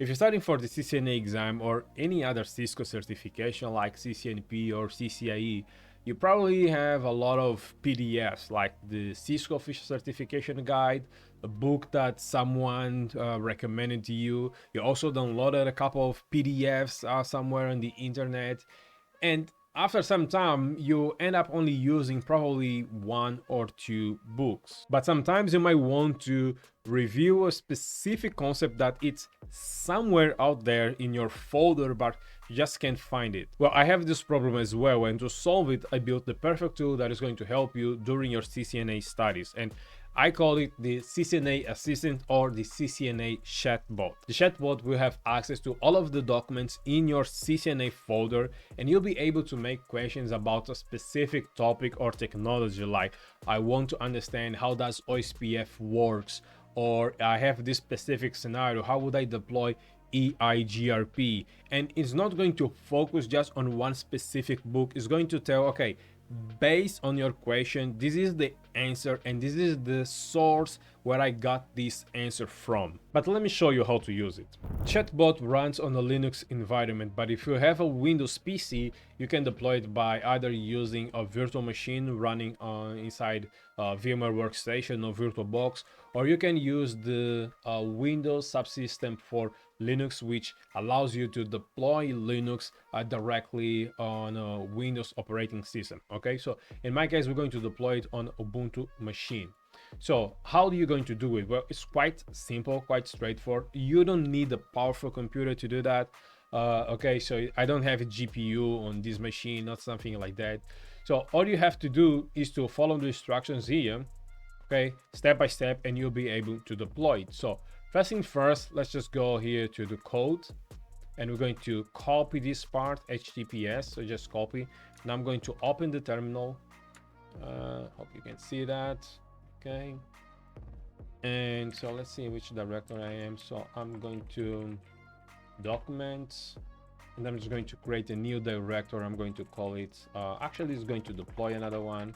If you're studying for the CCNA exam or any other Cisco certification like CCNP or CCIE, you probably have a lot of PDFs like the Cisco official certification guide, a book that someone recommended to you. You also downloaded a couple of PDFs somewhere on the internet, and after some time you end up only using probably one or two books. But sometimes you might want to review a specific concept that it's somewhere out there in your folder but you just can't find it. Well, I have this problem as well, and to solve it I built the perfect tool that is going to help you during your CCNA studies, and I call it the CCNA Assistant or the CCNA Chatbot. The chatbot will have access to all of the documents in your CCNA folder, and you'll be able to make questions about a specific topic or technology, like I want to understand how does OSPF works, or I have this specific scenario, how would I deploy EIGRP? And it's not going to focus just on one specific book. It's going to tell, okay, based on your question, this is the answer and this is the source where I got this answer from. But let me show you how to use it. Chatbot runs on a Linux environment, but if you have a Windows PC, you can deploy it by either using a virtual machine running inside VMware Workstation or VirtualBox, or you can use the Windows subsystem for Linux, which allows you to deploy Linux directly on a Windows operating system. Okay, so in my case, we're going to deploy it on Ubuntu machine. So how are you going to do it? Well, it's quite simple, quite straightforward. You don't need a powerful computer to do that. Okay, so I don't have a GPU on this machine, not something like that. So all you have to do is to follow the instructions here, okay, step by step, and you'll be able to deploy it. So first thing first, let's just go here to the code, and we're going to copy this part, HTTPS, so just copy. Now I'm going to open the terminal. Hope you can see that. Okay, and so let's see which directory I am. So I'm going to documents, and I'm just going to create a new directory. I'm going to call it actually it's going to deploy another one.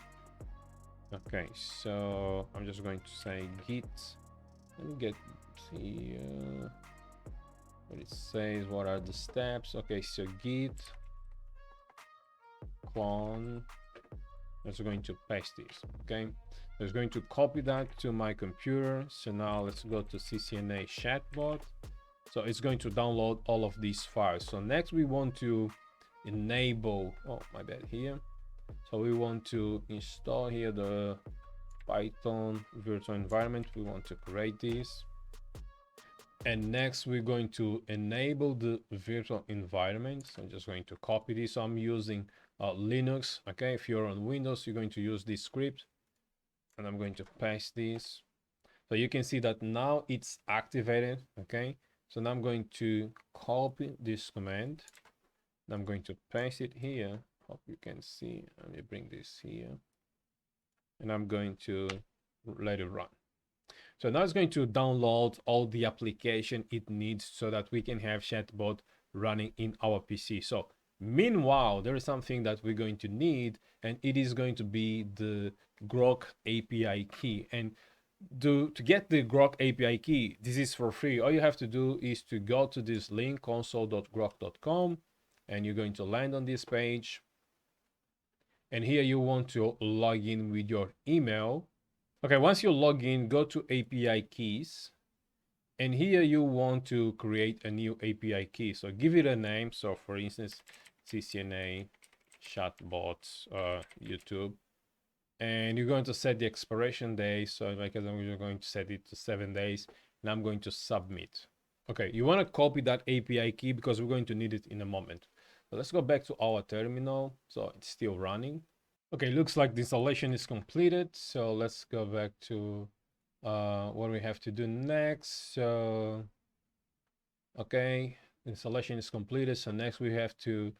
Okay, so I'm just going to say git. Let me get see what it says, what are the steps. Okay, so git clone. I'm just going to paste this. Okay, I was going to copy that to my computer. So now let's go to CCNA Chatbot. So it's going to download all of these files. So next we want to enable, oh my bad, here. So we want to install here the Python virtual environment. We want to create this. And next we're going to enable the virtual environment. So I'm just going to copy this. So I'm using Linux. Okay, if you're on Windows, you're going to use this script. And I'm going to paste this. So you can see that now it's activated. Okay, so now I'm going to copy this command. And I'm going to paste it here. Hope you can see. Let me bring this here. And I'm going to let it run. So now it's going to download all the application it needs so that we can have Chatbot running in our PC. So meanwhile, there is something that we're going to need, and it is going to be the Groq API key. And to get the Groq API key, this is for free. All you have to do is to go to this link, console.groq.com, and you're going to land on this page. And here you want to log in with your email. Okay, once you log in, go to API keys. And here you want to create a new API key. So give it a name. So for instance, CCNA Chatbot YouTube. And you're going to set the expiration day. So in my case, I'm going to set it to 7 days. And I'm going to submit. Okay, you want to copy that API key because we're going to need it in a moment. So let's go back to our terminal. So it's still running. Okay, looks like the installation is completed. So let's go back to what we have to do next. So, okay, installation is completed. So next we have to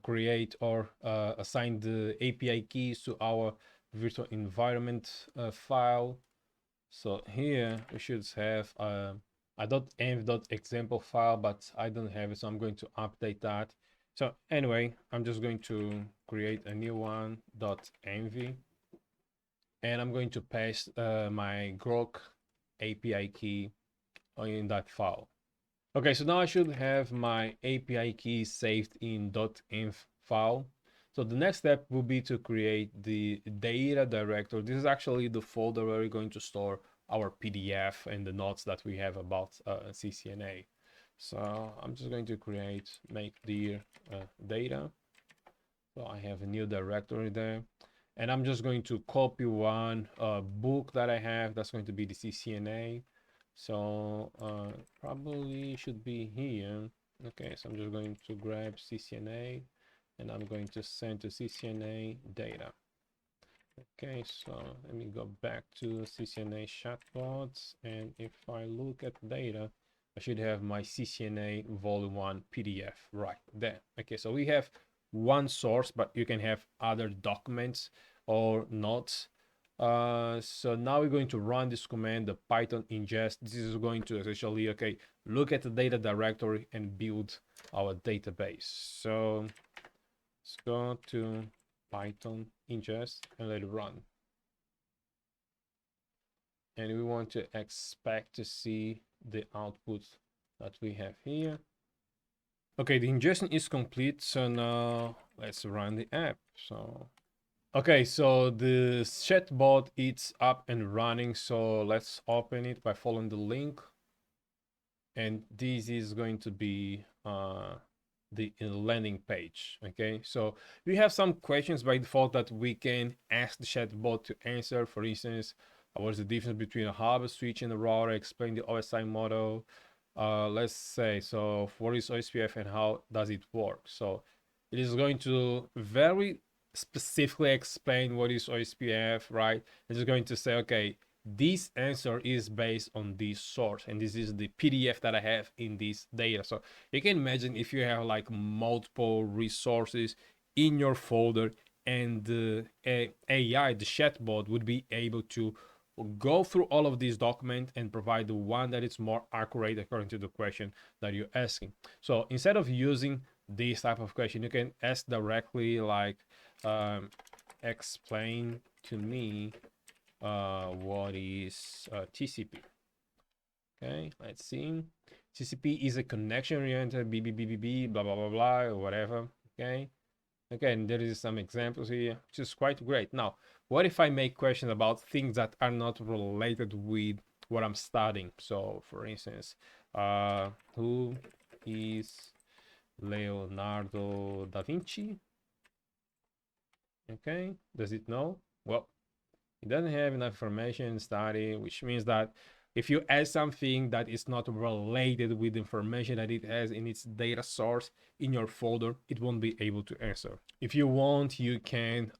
create or assign the API keys to our virtual environment file. So here we should have a .env.example file, but I don't have it, so I'm going to update that. So anyway, I'm just going to create a new one, .env, and I'm going to paste my Groq API key in that file. Okay, so now I should have my API key saved in .inf file. So the next step will be to create the data directory. This is actually the folder where we're going to store our PDF and the notes that we have about CCNA. So I'm just going to make dir data. So I have a new directory there. And I'm just going to copy one book that I have. That's going to be the CCNA. So probably should be here. Okay, so I'm just going to grab CCNA and I'm going to send to CCNA data. Okay, so let me go back to CCNA Chatbots, and if I look at data, I should have my CCNA Volume 1 PDF right there. Okay, so we have one source, but you can have other documents or notes. So now we're going to run this command, the Python ingest. This is going to essentially, okay, look at the data directory and build our database. So let's go to Python ingest and let it run. And we want to expect to see the output that we have here. Okay, the ingestion is complete. So now let's run the app. So okay, so the chatbot it's up and running. So let's open it by following the link. And this is going to be the landing page. Okay, so we have some questions by default that we can ask the chatbot to answer. For instance, what is the difference between a hub, a switch, and a router? Explain the OSI model. Let's say, so what is OSPF and how does it work? So it is going to very specifically explain what is OSPF, right? It's going to say, okay, this answer is based on this source, and this is the PDF that I have in this data. So you can imagine if you have like multiple resources in your folder, and the AI, the chatbot, would be able to go through all of these documents and provide the one that is more accurate according to the question that you're asking. So instead of using this type of question, you can ask directly like, explain to me what is TCP. Okay, let's see. TCP is a connection oriented BBBBB, blah blah blah blah, or whatever. Okay, again, there is some examples here, which is quite great. Now, what if I make questions about things that are not related with what I'm studying? So, for instance, who is Leonardo da Vinci? Okay, does it know? Well, it doesn't have enough information to study, which means that if you add something that is not related with the information that it has in its data source in your folder, it won't be able to answer. If you want, you can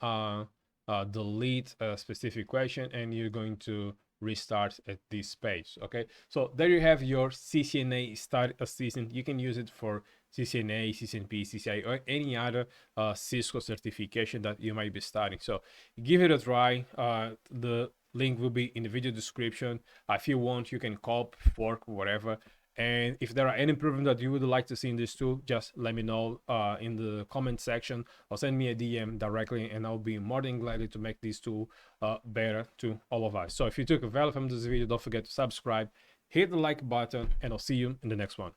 delete a specific question and you're going to restart at this page. Okay, so there you have your CCNA Start Assistant. You can use it for CCNA, CCNP, CCI, or any other Cisco certification that you might be studying. So give it a try. The link will be in the video description. If you want, you can copy, fork, whatever. And if there are any improvements that you would like to see in this tool, just let me know in the comment section, or send me a DM directly, and I'll be more than glad to make this tool better to all of us. So if you took value from this video, don't forget to subscribe, hit the like button, and I'll see you in the next one.